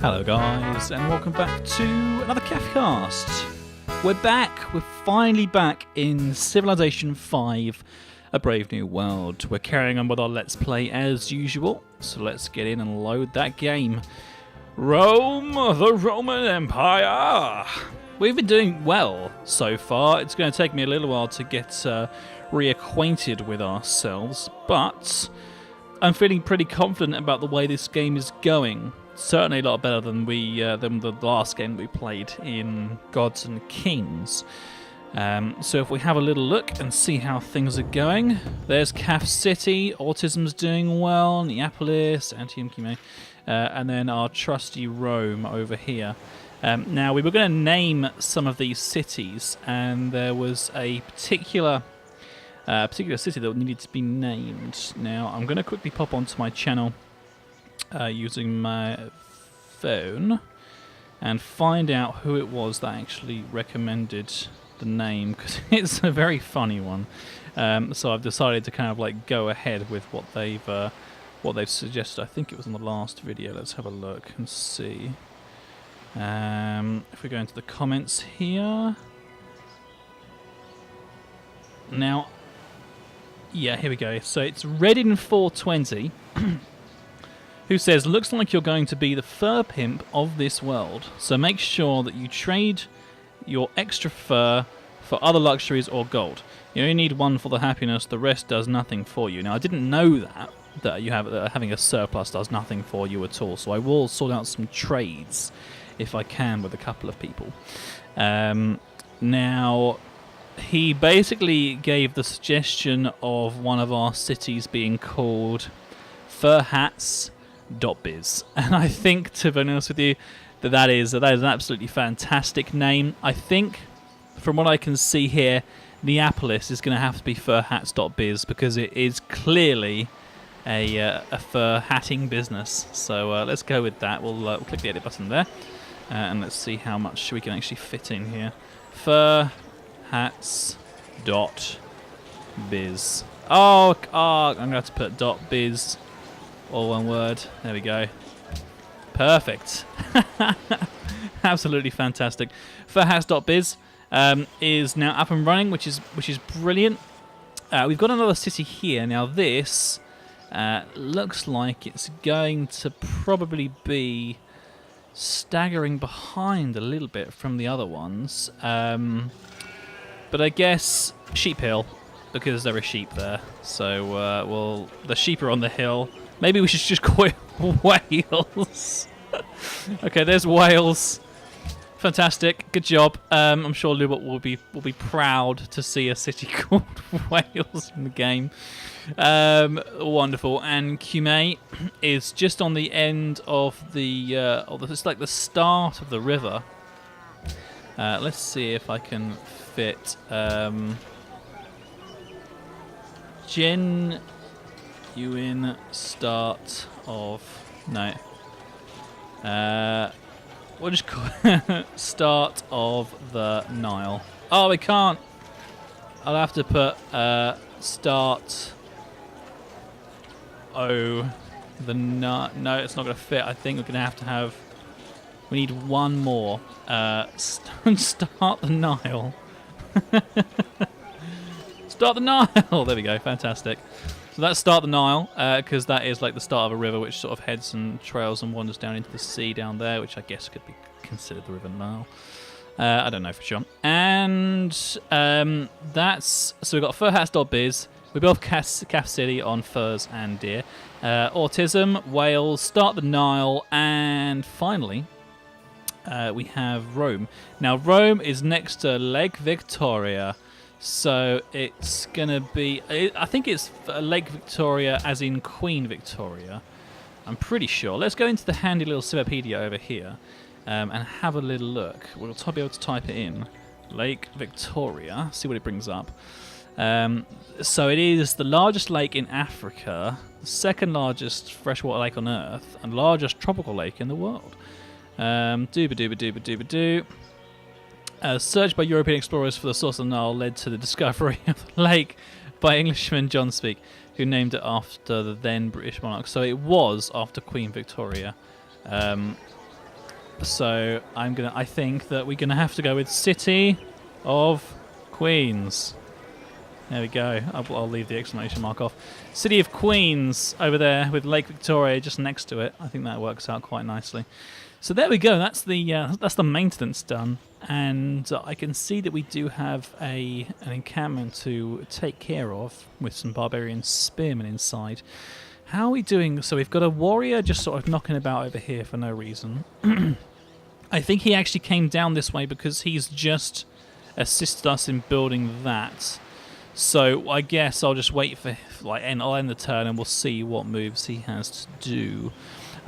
Hello guys, and welcome back to another CaffCast. We're back, we're finally back in Civilization 5, A Brave New World. We're carrying on with our Let's Play as usual, so let's get in and load that game. Rome, the Roman Empire! We've been doing well so far. It's going to take me a little while to get reacquainted with ourselves, but I'm feeling pretty confident about the way this game is going. Certainly a lot better than the last game we played in Gods and Kings. So if we have a little look and see how things are going, there's Caff City, Autism's doing well, Neapolis, Antium, and then our trusty Rome over here. Now we were going to name some of these cities, and there was a particular city that needed to be named. Now I'm going to quickly pop onto my channel using my phone and find out who it was that actually recommended the name, because it's a very funny one. So I've decided to kind of like go ahead with what they've suggested. I think it was in the last video. Let's have a look and see. If we go into the comments here. Now, yeah, here we go. So it's Reddin420 who says, looks like you're going to be the fur pimp of this world, so make sure that you trade your extra fur for other luxuries or gold. You only need one for the happiness, the rest does nothing for you. Now, I didn't know that having a surplus does nothing for you at all, so I will sort out some trades if I can with a couple of people. Now, he basically gave the suggestion of one of our cities being called furhats.biz, and I think, to be honest with you, that is an absolutely fantastic name. I think, from what I can see here, Neapolis is going to have to be furhats.biz because it is clearly a fur hatting business. So let's go with that. We'll click the edit button there, and let's see how much we can actually fit in here. Furhats.biz. Oh, I'm going to have to put .biz. All one word. There we go. Perfect. Absolutely fantastic. Furhats.biz is now up and running, which is brilliant. We've got another city here. Now this looks like it's going to probably be staggering behind a little bit from the other ones. But I guess Sheep Hill, because there are sheep there. So, well, the sheep are on the hill. Maybe we should just call it Wales. Okay, there's Wales. Fantastic, good job. I'm sure Lubot will be proud to see a city called Wales in the game. Wonderful. And Cumae is just on the end of it's like the start of the river. Let's see if I can fit genuine start of we'll just call it start of the Nile. Oh, we can't. I'll have to put start the no, it's not going to fit. I think we're going to have we need one more start the Nile. Start the Nile. There we go. Fantastic. So that's Start the Nile, because that is like the start of a river which sort of heads and trails and wanders down into the sea down there, which I guess could be considered the River Nile. I don't know for sure. And so we've got furhats.biz. We built Caff City on furs and deer. Autism, Wales, Start the Nile, and finally we have Rome. Now Rome is next to Lake Victoria. So it's going to be, I think it's Lake Victoria as in Queen Victoria. I'm pretty sure. Let's go into the handy little Civipedia over here and have a little look. We'll be able to type it in. Lake Victoria, see what it brings up. So it is the largest lake in Africa, the second largest freshwater lake on Earth, and largest tropical lake in the world. Dooba-dooba-dooba-dooba-doo. Search by European explorers for the source of the Nile led to the discovery of the lake by Englishman John Speke, who named it after the then British monarch. So it was after Queen Victoria. So I think that we're gonna have to go with City of Queens. There we go. I'll leave the exclamation mark off. City of Queens over there with Lake Victoria just next to it. I think that works out quite nicely. So there we go. That's the maintenance done, and I can see that we do have an encampment to take care of with some barbarian spearmen inside. How are we doing? So we've got a warrior just sort of knocking about over here for no reason. I think he actually came down this way because he's just assisted us in building that. So I guess I'll just wait for I'll end the turn and we'll see what moves he has to do.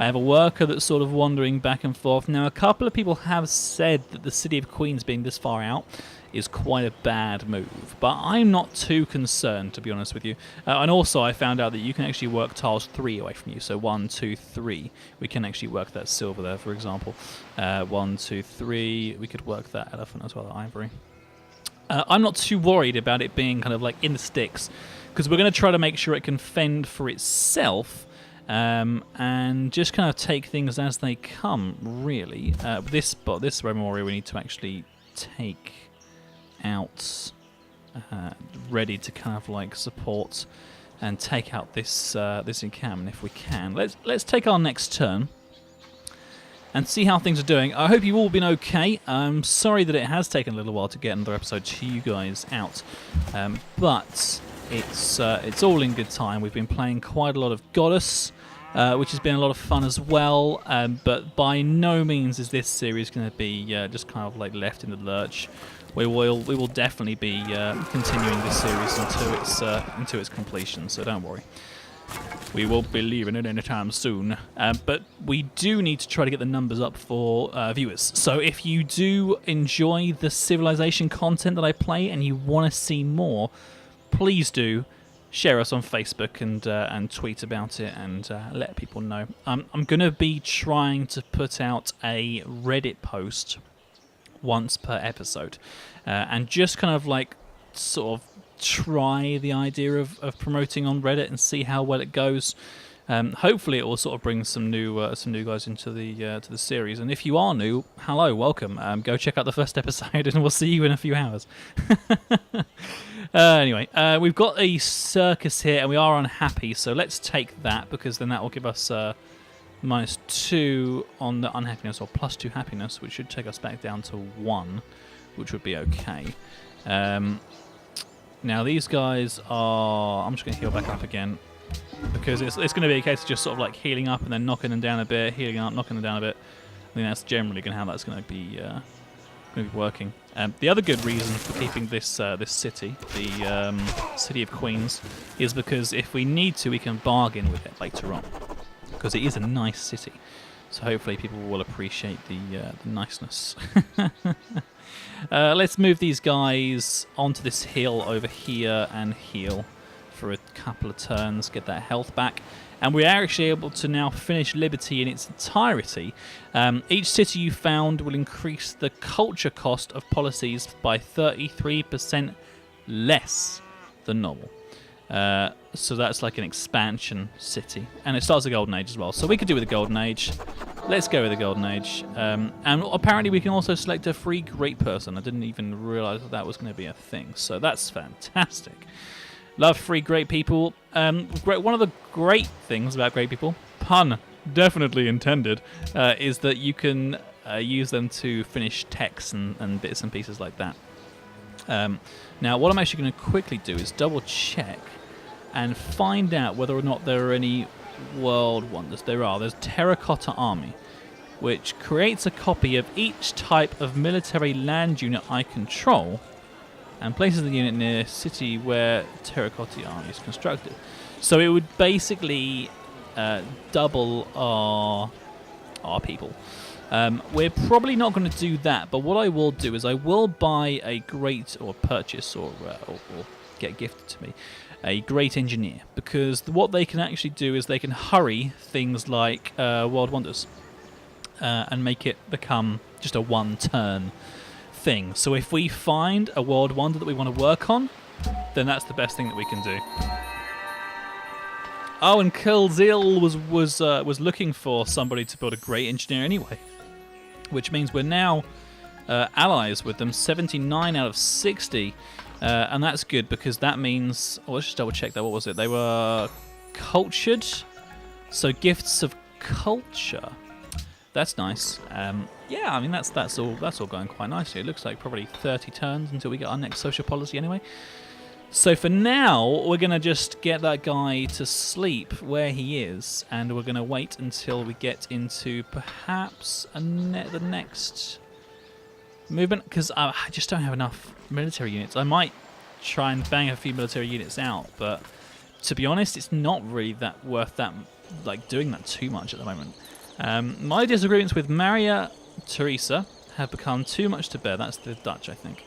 I have a worker that's sort of wandering back and forth. Now, a couple of people have said that the City of Queens being this far out is quite a bad move, but I'm not too concerned, to be honest with you. And also, I found out that you can actually work tiles 3 away from you. So 1, 2, 3. We can actually work that silver there, for example. 1, 2, 3. We could work that elephant as well, that ivory. I'm not too worried about it being kind of like in the sticks, because we're going to try to make sure it can fend for itself. And just kind of take things as they come, really. This memorial we need to actually take out, ready to kind of like support and take out this encampment if we can. Let's take our next turn and see how things are doing. I hope you've all been okay. I'm sorry that it has taken a little while to get another episode to you guys out, but it's all in good time. We've been playing quite a lot of Goddess, which has been a lot of fun as well, but by no means is this series going to be just kind of like left in the lurch. We will definitely be continuing this series into its completion, so don't worry. We won't be leaving it anytime soon, but we do need to try to get the numbers up for viewers. So if you do enjoy the Civilization content that I play and you want to see more, please do share us on Facebook and tweet about it and let people know. I'm going to be trying to put out a Reddit post once per episode, and just kind of like sort of try the idea of promoting on Reddit and see how well it goes. Hopefully it will sort of bring some new guys into the series. And if you are new, hello, welcome. Go check out the first episode, and we'll see you in a few hours. Anyway, we've got a circus here, and we are unhappy, so let's take that, because then that will give us -2 on the unhappiness, or +2 happiness, which should take us back down to 1, which would be okay. Now these guys are... I'm just going to heal back up again, because it's going to be a case of just sort of like healing up and then knocking them down a bit, healing up, knocking them down a bit. I think that's generally how that's going to be working. The other good reason for keeping this city, the City of Queens, is because if we need to, we can bargain with it later on, because it is a nice city. So hopefully people will appreciate the niceness. Let's move these guys onto this hill over here and heal for a couple of turns, get that health back. And we are actually able to now finish Liberty in its entirety. Each city you found will increase the culture cost of policies by 33% less than normal. So that's like an expansion city. And it starts a Golden Age as well. So we could do with a Golden Age. Let's go with a Golden Age. And apparently we can also select a free great person. I didn't even realise that was going to be a thing. So that's fantastic. Love free great people. One of the great things about great people, pun definitely intended, is that you can use them to finish texts and bits and pieces like that. Now, what I'm actually going to quickly do is double check and find out whether or not there are any world wonders. There are. There's Terracotta Army, which creates a copy of each type of military land unit I control and places the unit near a city where Terracotta Army is constructed. So it would basically double our people. We're probably not going to do that, but what I will do is I will buy a great, or purchase, or get gifted to me, a great engineer, because what they can actually do is they can hurry things like World Wonders and make it become just a one-turn thing. So if we find a World Wonder that we want to work on, then that's the best thing that we can do. Oh, and Kilzil was looking for somebody to build a great engineer anyway. which means we're now allies with them, 79 out of 60. And that's good because that means... Oh, let's just double check that. What was it? They were cultured. So gifts of culture. That's nice. Yeah, I mean that's all going quite nicely. It looks like probably 30 turns until we get our next social policy anyway. So for now, we're going to just get that guy to sleep where he is, and we're going to wait until we get into perhaps the next movement, because I just don't have enough military units. I might try and bang a few military units out, but to be honest, it's not really that worth that, like, doing that too much at the moment. My disagreements with Maria Theresa have become too much to bear. That's the Dutch, I think.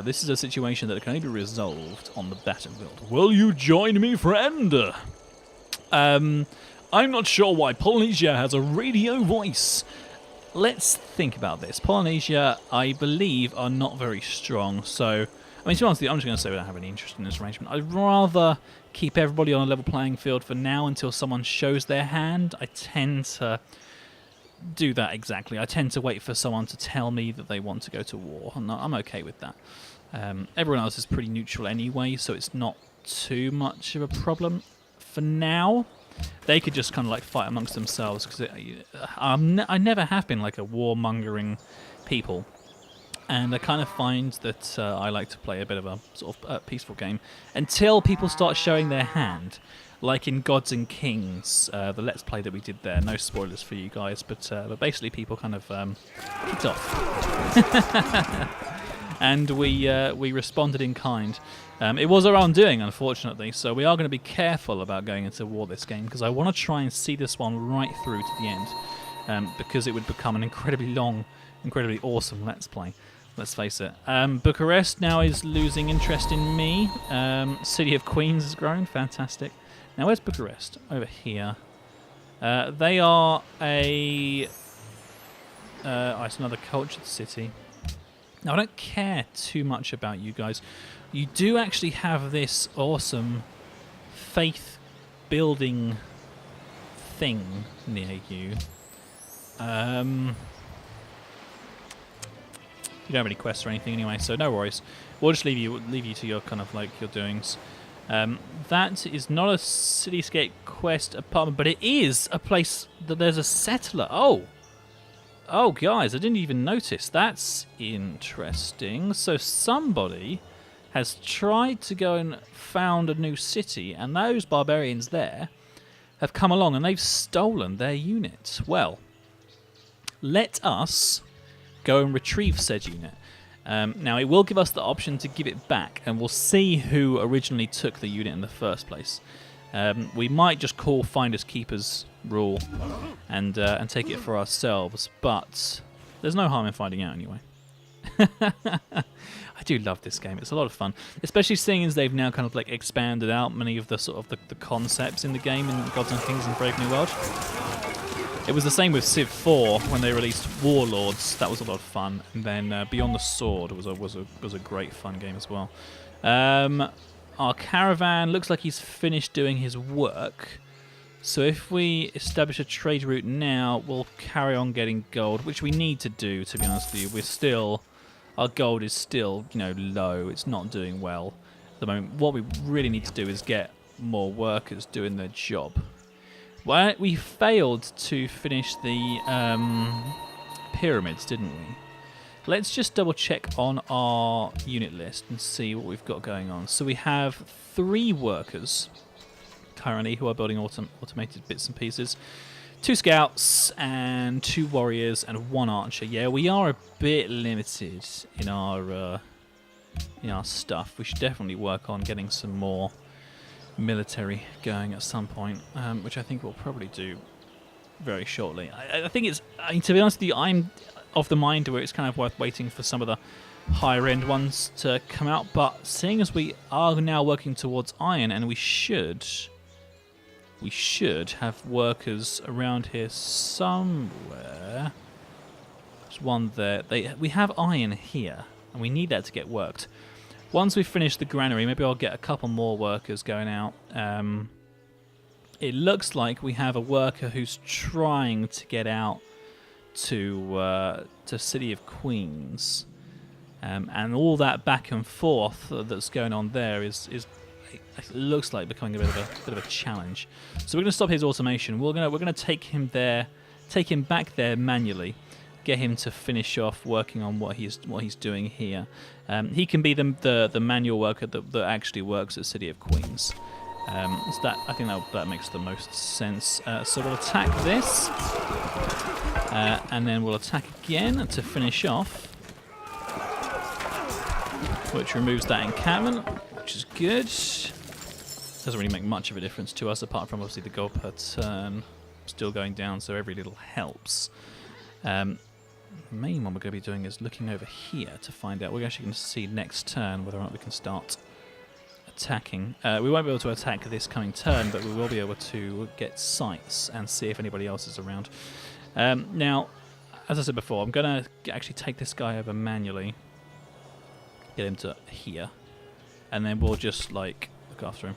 This is a situation that can only be resolved on the battlefield. Will you join me, friend? I'm not sure why Polynesia has a radio voice. Let's think about this. Polynesia, I believe, are not very strong. So, I mean, to be honest, I'm just going to say we don't have any interest in this arrangement. I'd rather keep everybody on a level playing field for now until someone shows their hand. I tend to do that exactly. I tend to wait for someone to tell me that they want to go to war. I'm okay with that. Everyone else is pretty neutral anyway, so it's not too much of a problem for now. They could just kind of like fight amongst themselves, because I never have been like a warmongering people, and I kind of find that I like to play a bit of a sort of peaceful game until people start showing their hand. Like in Gods and Kings, the Let's Play that we did there. No spoilers for you guys, but basically people kind of kicked off. And we responded in kind. It was our own doing, unfortunately, so we are going to be careful about going into war this game, because I want to try and see this one right through to the end, because it would become an incredibly long, incredibly awesome Let's Play. Let's face it. Bucharest now is losing interest in me. City of Queens has grown. Fantastic. Now, where's Bucharest? Over here. They are it's another cultured city. Now, I don't care too much about you guys. You do actually have this awesome faith-building thing near you. You don't have any quests or anything anyway, so no worries. We'll just leave you to your kind of like your doings. That is not a cityscape quest apartment, but it is a place that there's a settler. Oh, guys, I didn't even notice. That's interesting. So somebody has tried to go and found a new city, and those barbarians there have come along and they've stolen their unit. Well, let us go and retrieve said unit. Now, it will give us the option to give it back, and we'll see who originally took the unit in the first place. We might just call Finders Keepers rule and take it for ourselves, but there's no harm in finding out anyway. I do love this game. It's a lot of fun, especially seeing as they've now kind of like expanded out many of the sort of the concepts in the game in Gods and Kings and Brave New World. It was the same with Civ 4 when they released Warlords. That was a lot of fun, and then Beyond the Sword was a great fun game as well. Our caravan looks like he's finished doing his work. So if we establish a trade route now, we'll carry on getting gold, which we need to do, to be honest with you. Our gold is still, low. It's not doing well at the moment. What we really need to do is get more workers doing their job. Well, we failed to finish the pyramids, didn't we? Let's just double check on our unit list and see what we've got going on. So we have 3 workers currently who are building automated bits and pieces. 2 scouts and 2 warriors and 1 archer. Yeah, we are a bit limited in our stuff. We should definitely work on getting some more military going at some point, which I think we'll probably do very shortly. I think to be honest with you, I'm of the mind where it's kind of worth waiting for some of the higher end ones to come out, but seeing as we are now working towards iron, and we should have workers around here somewhere. There's one there. We have iron here, and we need that to get worked. Once we finish the granary, maybe I'll get a couple more workers going out. It looks like we have a worker who's trying to get out to City of Queens, and all that back and forth that's going on there is it looks like becoming a bit of a challenge. So we're going to stop his automation. We're going to take him back there manually, get him to finish off working on what he's doing here. He can be the manual worker that actually works at City of Queens. So I think that makes the most sense. So we'll attack this, and then we'll attack again to finish off, which removes that encampment, which is good. Doesn't really make much of a difference to us, apart from obviously the gold per turn still going down, so every little helps. The main one we're going to be doing is looking over here to find out. We're actually going to see next turn whether or not we can start attacking. We won't be able to attack this coming turn, but we will be able to get sights and see if anybody else is around. Now, as I said before, I'm going to actually take this guy over manually, get him to here, and then we'll just like look after him.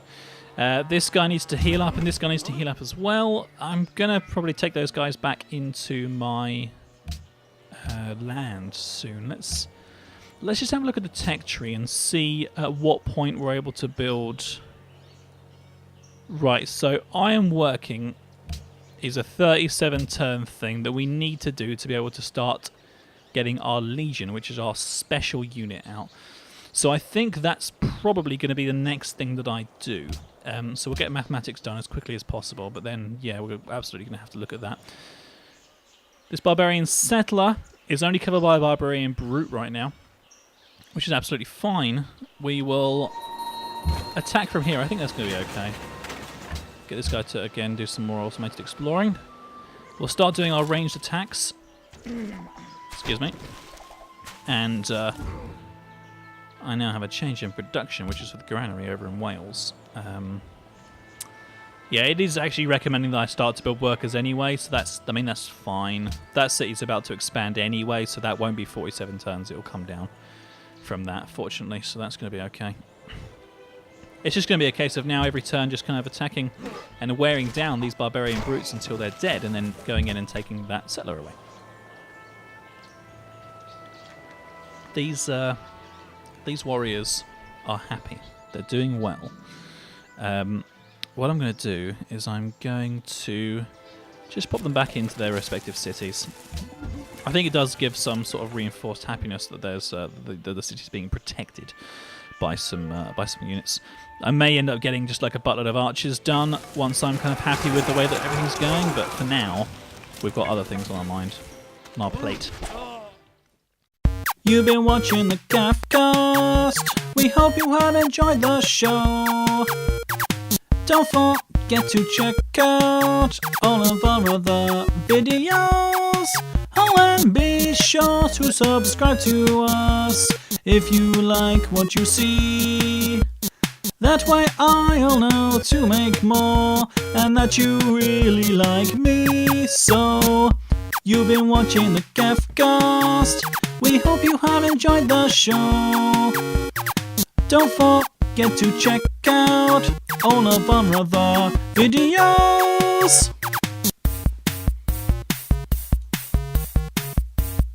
This guy needs to heal up, and this guy needs to heal up as well. I'm going to probably take those guys back into my land soon. Let's just have a look at the tech tree and see at what point we're able to build. Right, so I am working is a 37 turn thing that we need to do to be able to start getting our Legion, which is our special unit, out. So I think that's probably going to be the next thing that I do. So we'll get mathematics done as quickly as possible, but then, yeah, we're absolutely going to have to look at that. This Barbarian Settler is only covered by a Barbarian Brute right now, which is absolutely fine. We will attack from here. I think that's going to be okay. Get this guy to, again, do some more automated exploring. We'll start doing our ranged attacks. Excuse me. And I now have a change in production, which is for the granary over in Wales. Yeah, it is actually recommending that I start to build workers anyway, so that's fine. That city's about to expand anyway, so that won't be 47 turns. It will come down from that, fortunately, so that's going to be okay. It's just going to be a case of now every turn just kind of attacking and wearing down these barbarian brutes until they're dead, and then going in and taking that settler away. These warriors are happy. They're doing well. What I'm going to do is I'm going to just pop them back into their respective cities. I think it does give some sort of reinforced happiness that there's the city's being protected by some units. I may end up getting just like a buttload of archers done once I'm kind of happy with the way that everything's going, but for now, we've got other things on our mind, on our plate. You've been watching the CaffCast. We hope you have enjoyed the show. Don't forget to check out all of our other videos. Oh, and be sure to subscribe to us if you like what you see. That way I'll know to make more and that you really like me. So, you've been watching the CaffCast. We hope you have enjoyed the show. Don't forget to check out all of our other videos.